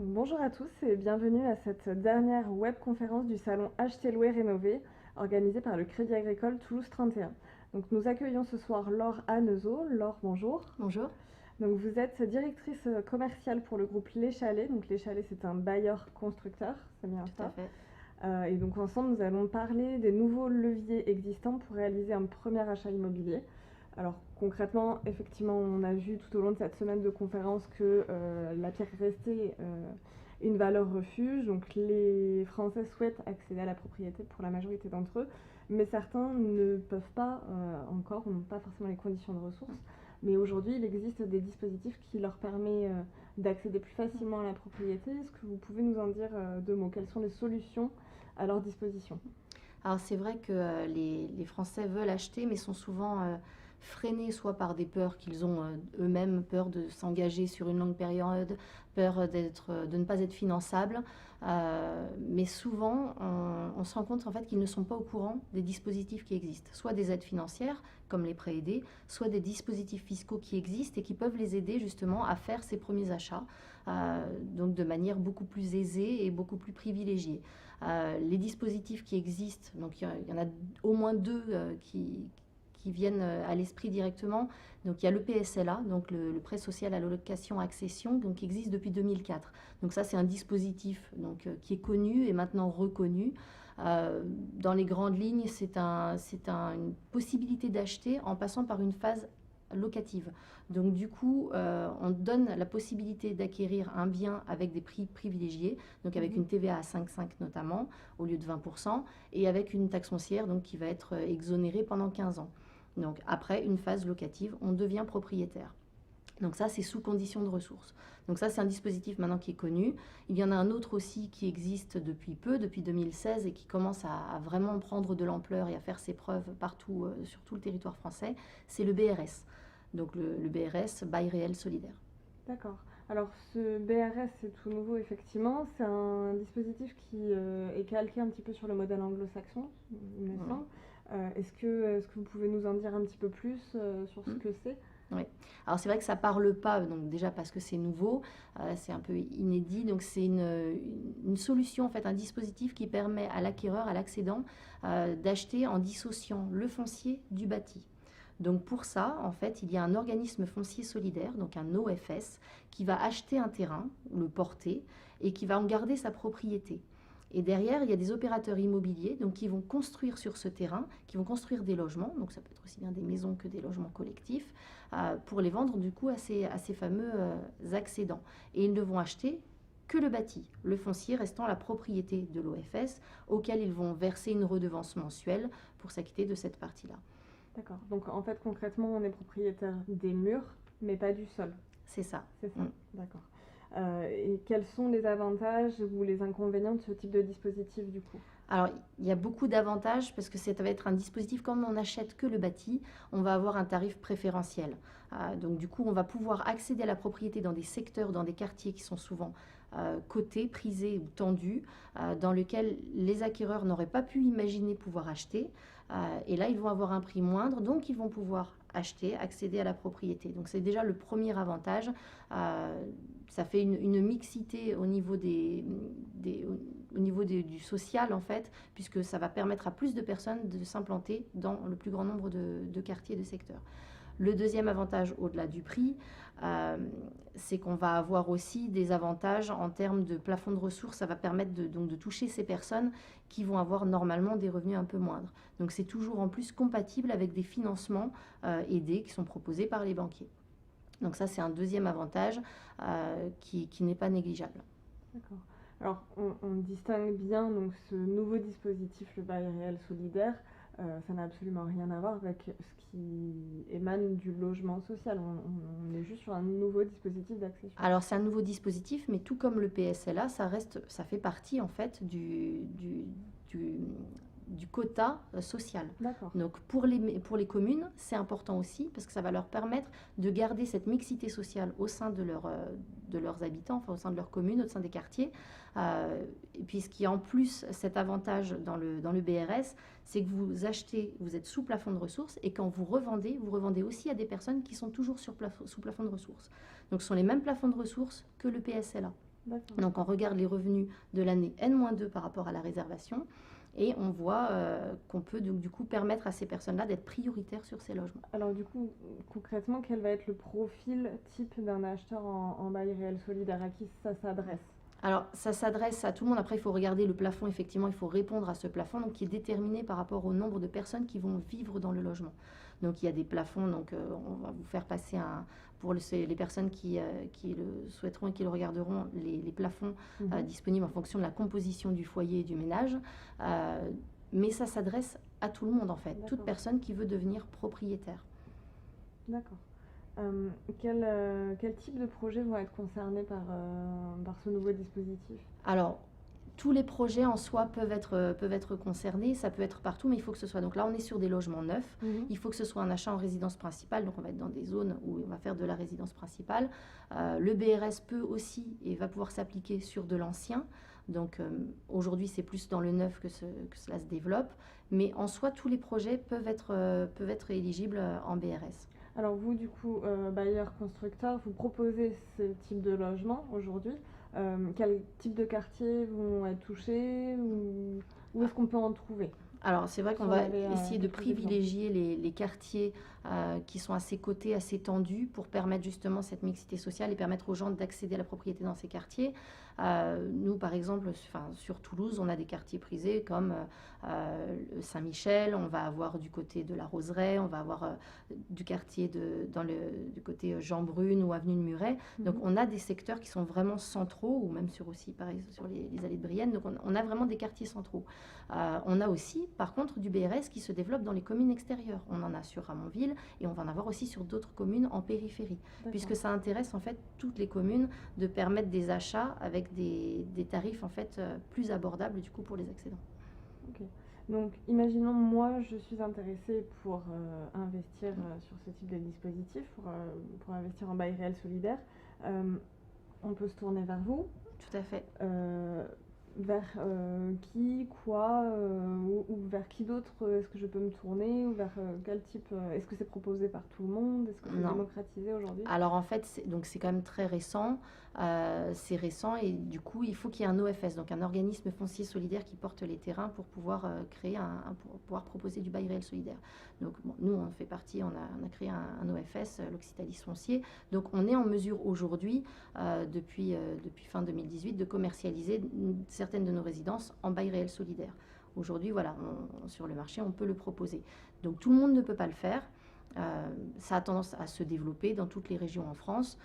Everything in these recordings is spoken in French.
Bonjour à tous et bienvenue à cette dernière webconférence du salon Acheter, Louer, Rénover organisée par le Crédit Agricole Toulouse 31. Donc nous accueillons ce soir Laure Hanezeau. Laure, bonjour. Bonjour. Donc vous êtes directrice commerciale pour le groupe Les Chalets. Donc Les Chalets, c'est un bailleur constructeur, c'est bien Tout à ça. fait. Et donc ensemble, nous allons parler des nouveaux leviers existants pour réaliser un premier achat immobilier. Alors concrètement, effectivement, on a vu tout au long de cette semaine de conférence que la pierre restée une valeur refuge. Donc les Français souhaitent accéder à la propriété pour la majorité d'entre eux, mais certains ne peuvent pas encore, n'ont pas forcément les conditions de ressources. Mais aujourd'hui, il existe des dispositifs qui leur permettent d'accéder plus facilement à la propriété. Est-ce que vous pouvez nous en dire deux mots? Quelles sont les solutions à leur disposition? Alors c'est vrai que les Français veulent acheter, mais sont souvent freinés soit par des peurs qu'ils ont eux-mêmes, peur de s'engager sur une longue période, peur de ne pas être finançables. Mais souvent, on se rend compte en fait qu'ils ne sont pas au courant des dispositifs qui existent, soit des aides financières comme les prêts aidés, soit des dispositifs fiscaux qui existent et qui peuvent les aider justement à faire ces premiers achats, donc de manière beaucoup plus aisée et beaucoup plus privilégiée. Les dispositifs qui existent, donc il y en a au moins deux qui viennent à l'esprit directement. Donc il y a le PSLA, donc le prêt social à l'allocation accession, donc qui existe depuis 2004. Donc ça c'est un dispositif qui est connu et maintenant reconnu. Dans les grandes lignes, une possibilité d'acheter en passant par une phase locative. Donc du coup, on donne la possibilité d'acquérir un bien avec des prix privilégiés, donc avec une TVA à 5,5 notamment, au lieu de 20%, et avec une taxe foncière donc, qui va être exonérée pendant 15 ans. Donc après une phase locative, on devient propriétaire. Donc ça, c'est sous condition de ressources. Donc ça, c'est un dispositif maintenant qui est connu. Il y en a un autre aussi qui existe depuis peu, depuis 2016, et qui commence à vraiment prendre de l'ampleur et à faire ses preuves partout, sur tout le territoire français. C'est le BRS. Donc le BRS, Bail réel solidaire. D'accord. Alors ce BRS, c'est tout nouveau effectivement. C'est un dispositif qui est calqué un petit peu sur le modèle anglo-saxon, il me semble. Est-ce que vous pouvez nous en dire un petit peu plus sur ce que c'est? Oui. Alors c'est vrai que ça parle pas, donc déjà parce que c'est nouveau, c'est un peu inédit. Donc c'est une solution, en fait, un dispositif qui permet à l'acquéreur, à l'accédant, d'acheter en dissociant le foncier du bâti. Donc pour ça, en fait, il y a un organisme foncier solidaire, donc un OFS, qui va acheter un terrain, le porter, et qui va en garder sa propriété. Et derrière, il y a des opérateurs immobiliers donc, qui vont construire sur ce terrain, qui vont construire des logements, donc ça peut être aussi bien des maisons que des logements collectifs, pour les vendre du coup à ces fameux accédants. Et ils ne vont acheter que le bâti, le foncier restant la propriété de l'OFS, auquel ils vont verser une redevance mensuelle pour s'acquitter de cette partie-là. D'accord. Donc en fait concrètement on est propriétaire des murs mais pas du sol. C'est ça. C'est ça. D'accord. Et quels sont les avantages ou les inconvénients de ce type de dispositif du coup? Alors, il y a beaucoup d'avantages parce que ça va être un dispositif, comme on n'achète que le bâti, on va avoir un tarif préférentiel. Donc du coup, on va pouvoir accéder à la propriété dans des secteurs, dans des quartiers qui sont souvent cotés, prisés ou tendus, dans lesquels les acquéreurs n'auraient pas pu imaginer pouvoir acheter. Et là, ils vont avoir un prix moindre, donc ils vont pouvoir acheter, accéder à la propriété. Donc c'est déjà le premier avantage. Ça fait une mixité au niveau du social, en fait, puisque ça va permettre à plus de personnes de s'implanter dans le plus grand nombre de quartiers, de secteurs. Le deuxième avantage, au-delà du prix, c'est qu'on va avoir aussi des avantages en termes de plafond de ressources. Ça va permettre donc de toucher ces personnes qui vont avoir normalement des revenus un peu moindres. Donc c'est toujours en plus compatible avec des financements aidés qui sont proposés par les banquiers. Donc ça, c'est un deuxième avantage qui n'est pas négligeable. D'accord. Alors on distingue bien donc ce nouveau dispositif, le bail réel solidaire. Ça n'a absolument rien à voir avec ce qui émane du logement social. On est juste sur un nouveau dispositif d'accession. Alors c'est un nouveau dispositif, mais tout comme le PSLA, ça fait partie en fait du quota social. D'accord. Donc pour les communes, c'est important aussi parce que ça va leur permettre de garder cette mixité sociale au sein de leurs habitants, enfin au sein de leur commune, au sein des quartiers. Puisqu'il y a en plus cet avantage dans le BRS, c'est que vous achetez, vous êtes sous plafond de ressources et quand vous revendez aussi à des personnes qui sont toujours sous plafond de ressources. Donc ce sont les mêmes plafonds de ressources que le PSLA. D'accord. Donc on regarde les revenus de l'année N-2 par rapport à la réservation et on voit qu'on peut du coup permettre à ces personnes-là d'être prioritaires sur ces logements. Alors du coup, concrètement, quel va être le profil type d'un acheteur en bail réel solidaire? À qui ça s'adresse? Alors, ça s'adresse à tout le monde. Après, il faut regarder le plafond. Effectivement, il faut répondre à ce plafond, donc qui est déterminé par rapport au nombre de personnes qui vont vivre dans le logement. Donc, il y a des plafonds. Donc, on va vous faire passer pour les personnes qui le souhaiteront et qui le regarderont, les plafonds disponibles en fonction de la composition du foyer et du ménage. Mais ça s'adresse à tout le monde, en fait. Toute personne qui veut devenir propriétaire. D'accord. Quel type de projets vont être concernés par ce nouveau dispositif? Alors, tous les projets en soi peuvent être concernés, ça peut être partout, mais il faut que ce soit. Donc là, on est sur des logements neufs, il faut que ce soit un achat en résidence principale, donc on va être dans des zones où on va faire de la résidence principale. Le BRS peut aussi et va pouvoir s'appliquer sur de l'ancien. Donc aujourd'hui, c'est plus dans le neuf que cela se développe, mais en soi, tous les projets peuvent être éligibles en BRS. Alors vous, du coup, bailleur constructeur, vous proposez ce type de logement aujourd'hui. Quel type de quartiers vont être touchés ou où est-ce qu'on peut en trouver? Alors c'est vrai qu'on va essayer de privilégier les quartiers qui sont à ses côtés, assez tendus, pour permettre justement cette mixité sociale et permettre aux gens d'accéder à la propriété dans ces quartiers. Nous, par exemple, sur Toulouse, on a des quartiers prisés comme Saint-Michel, on va avoir du côté de la Roseraie, on va avoir du quartier du côté Jean Brune ou avenue de Muret. Donc on a des secteurs qui sont vraiment centraux, ou même sur les allées de Brienne. Donc on a vraiment des quartiers centraux. On a aussi, par contre, du BRS qui se développe dans les communes extérieures. On en a sur Ramonville et on va en avoir aussi sur d'autres communes en périphérie, puisque ça intéresse en fait toutes les communes de permettre des achats avec des tarifs en fait plus abordables du coup pour les accédants. Ok. Donc, imaginons, moi, je suis intéressée pour investir sur ce type de dispositif, pour investir en bail réel solidaire. On peut se tourner vers vous. Tout à fait. Vers qui, quoi, ou vers qui d'autre est-ce que je peux me tourner, ou vers quel type est-ce que c'est proposé par tout le monde? Est-ce que c'est démocratisé aujourd'hui? Alors en fait, c'est quand même très récent. C'est récent et du coup, il faut qu'il y ait un OFS, donc un organisme foncier solidaire qui porte les terrains pour pouvoir pour pouvoir proposer du bail réel solidaire. Donc bon, nous, on fait partie, on a créé un OFS, l'Occitalis Foncier. Donc on est en mesure aujourd'hui, depuis fin 2018, de commercialiser certaines de nos résidences en bail réel solidaire. Aujourd'hui, voilà, sur le marché, on peut le proposer. Donc tout le monde ne peut pas le faire. Ça a tendance à se développer dans toutes les régions en France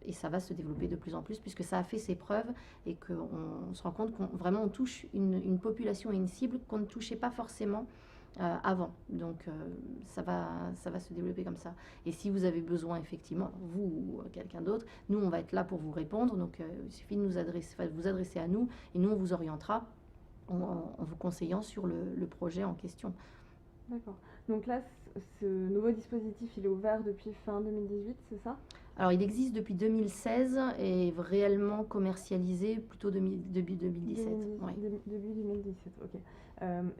et ça va se développer de plus en plus puisque ça a fait ses preuves et qu'on se rend compte qu'on vraiment on touche une population et une cible qu'on ne touchait pas forcément avant. Donc ça va se développer comme ça. Et si vous avez besoin effectivement, vous ou quelqu'un d'autre, nous on va être là pour vous répondre. Donc il suffit de vous adresser à nous et nous on vous orientera en vous conseillant sur le projet en question. D'accord. Donc là, ce nouveau dispositif, il est ouvert depuis fin 2018, c'est ça? Alors, il existe depuis 2016 et réellement commercialisé plutôt début 2017. Début 2017, ok.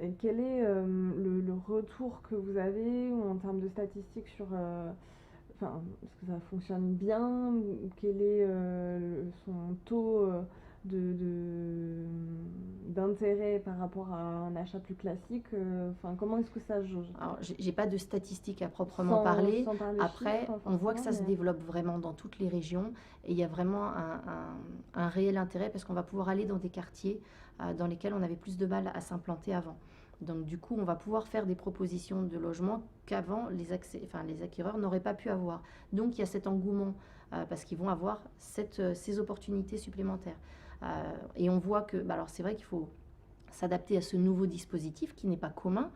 Et quel est le retour que vous avez en termes de statistiques sur... est-ce que ça fonctionne bien? Ou quel est son taux d'intérêt par rapport à un achat plus classique? Comment est-ce que ça jauge? Alors, j'ai pas de statistiques à proprement parler. Sans parler Après, chiffres, on voit que ça se développe vraiment dans toutes les régions et il y a vraiment un réel intérêt parce qu'on va pouvoir aller dans des quartiers dans lesquels on avait plus de mal à s'implanter avant. Donc du coup, on va pouvoir faire des propositions de logement qu'avant les acquéreurs n'auraient pas pu avoir. Donc il y a cet engouement parce qu'ils vont avoir ces opportunités supplémentaires. Et on voit que, alors c'est vrai qu'il faut s'adapter à ce nouveau dispositif qui n'est pas commun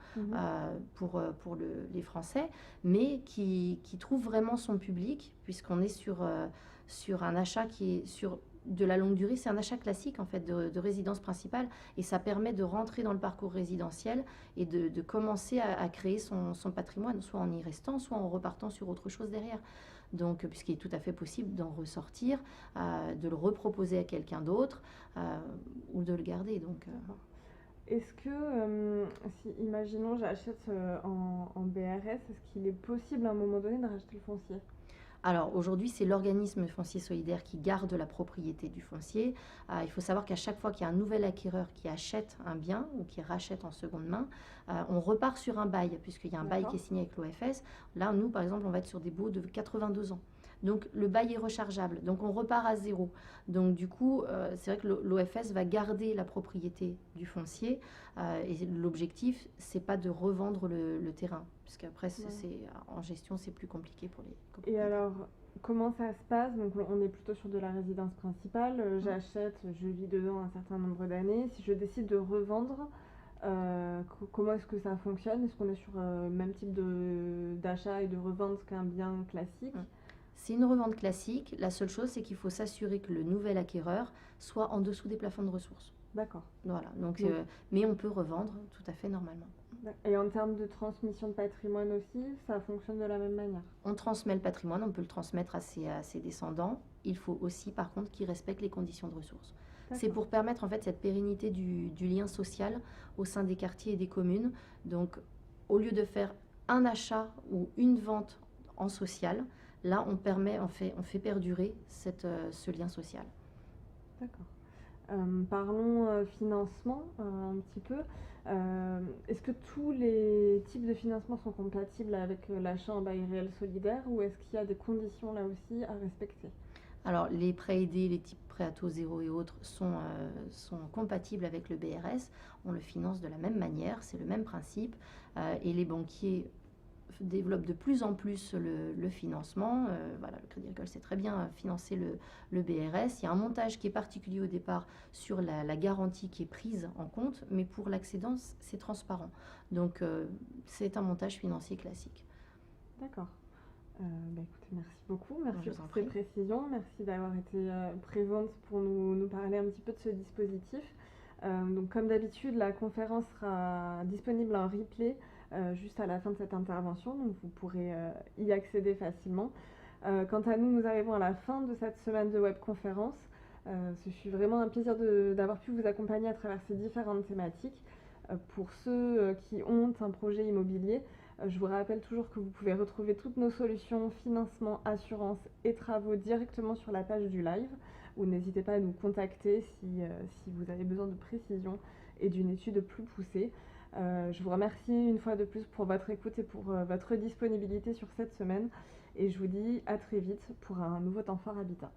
pour les Français, mais qui trouve vraiment son public, puisqu'on est sur un achat qui est sur de la longue durée. C'est un achat classique en fait de résidence principale, et ça permet de rentrer dans le parcours résidentiel et de commencer à créer son patrimoine, soit en y restant, soit en repartant sur autre chose derrière. Donc, puisqu'il est tout à fait possible d'en ressortir, de le reproposer à quelqu'un d'autre ou de le garder. Donc, est-ce que, imaginons, j'achète en BRS, est-ce qu'il est possible à un moment donné de racheter le foncier? Alors aujourd'hui, c'est l'organisme foncier solidaire qui garde la propriété du foncier. Il faut savoir qu'à chaque fois qu'il y a un nouvel acquéreur qui achète un bien ou qui rachète en seconde main, on repart sur un bail, puisqu'il y a un bail qui est D'accord. signé avec l'OFS. Là, nous, par exemple, on va être sur des baux de 82 ans. Donc le bail est rechargeable, donc on repart à zéro. Donc du coup, c'est vrai que l'OFS va garder la propriété du foncier et l'objectif, c'est pas de revendre le terrain, puisqu'après, Ouais. en gestion, c'est plus compliqué pour les Et copropriétaires. alors, comment ça se passe? Donc, on est plutôt sur de la résidence principale. Mm. J'achète, je vis dedans un certain nombre d'années. Si je décide de revendre, comment est-ce que ça fonctionne? Est-ce qu'on est sur le même type d'achat et de revente qu'un bien classique? Mm. C'est une revente classique. La seule chose, c'est qu'il faut s'assurer que le nouvel acquéreur soit en dessous des plafonds de ressources. D'accord. Voilà. Donc, Donc, mais on peut revendre tout à fait normalement. et en termes de transmission de patrimoine aussi, ça fonctionne de la même manière? On transmet le patrimoine, on peut le transmettre à ses descendants. Il faut aussi, par contre, qu'ils respectent les conditions de ressources. C'est D'accord. pour permettre en fait cette pérennité du lien social au sein des quartiers et des communes. Donc, au lieu de faire un achat ou une vente en social, là, on fait perdurer ce lien social. D'accord. Parlons financement un petit peu. Est-ce que tous les types de financement sont compatibles avec l'achat en bail réel solidaire ou est-ce qu'il y a des conditions là aussi à respecter? Alors, les prêts aidés, les types prêts à taux zéro et autres sont compatibles avec le BRS. On le finance de la même manière, c'est le même principe. Et les banquiers développent de plus en plus le financement. Voilà, le Crédit Agricole sait très bien financer le BRS. Il y a un montage qui est particulier au départ sur la garantie qui est prise en compte, mais pour l'accédant, c'est transparent. Donc, c'est un montage financier classique. D'accord. Écoutez, merci beaucoup, Je merci vous pour en ces prie. précisions, merci d'avoir été présente pour nous parler un petit peu de ce dispositif. Donc comme d'habitude, la conférence sera disponible en replay juste à la fin de cette intervention, donc vous pourrez y accéder facilement. Quant à nous, nous arrivons à la fin de cette semaine de webconférence. Ce fut vraiment un plaisir d'avoir pu vous accompagner à travers ces différentes thématiques. Pour ceux qui ont un projet immobilier, je vous rappelle toujours que vous pouvez retrouver toutes nos solutions, financement, assurance et travaux directement sur la page du live. Ou n'hésitez pas à nous contacter si vous avez besoin de précision et d'une étude plus poussée. Je vous remercie une fois de plus pour votre écoute et pour votre disponibilité sur cette semaine. Et je vous dis à très vite pour un nouveau temps fort Habitat.